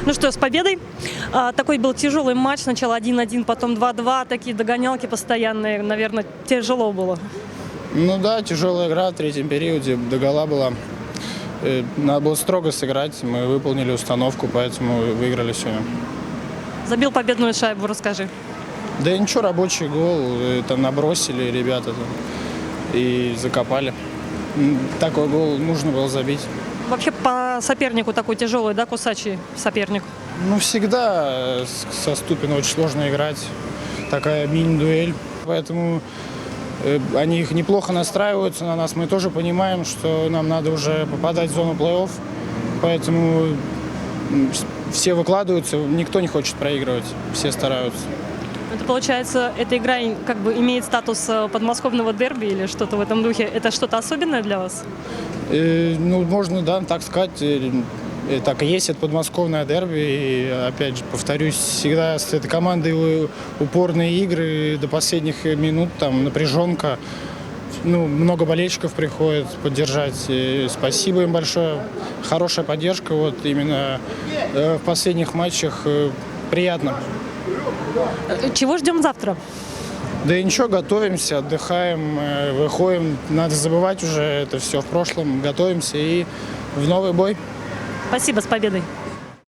Ну что, с победой. Такой был тяжелый матч. Сначала 1-1, потом 2-2. Такие догонялки постоянные. Наверное, тяжело было. Ну да, тяжелая игра в третьем периоде, до гола была. Надо было строго сыграть, мы выполнили установку, поэтому выиграли сегодня. Забил победную шайбу, расскажи. Да ничего, рабочий гол, там набросили ребята там, и закопали. Такой гол нужно было забить. Вообще по сопернику такой тяжелый, да, кусачий соперник? Ну всегда со Ступино очень сложно играть, такая мини-дуэль, поэтому они их неплохо настраиваются на нас. Мы тоже понимаем, что нам надо уже попадать в зону плей-офф, поэтому все выкладываются, никто не хочет проигрывать, все стараются. Это получается, эта игра как бы имеет статус подмосковного дерби или что-то в этом духе. Это что-то особенное для вас? Ну, можно, да, так сказать. Так и есть, это подмосковное дерби. И, опять же, повторюсь, всегда с этой командой упорные игры до последних минут, там напряженка. Ну, много болельщиков приходит поддержать. И спасибо им большое. Хорошая поддержка. Вот именно в последних матчах приятно. Чего ждем завтра? Да и ничего, готовимся, отдыхаем, выходим. Надо забывать уже это все в прошлом. Готовимся и в новый бой. Спасибо, с победой.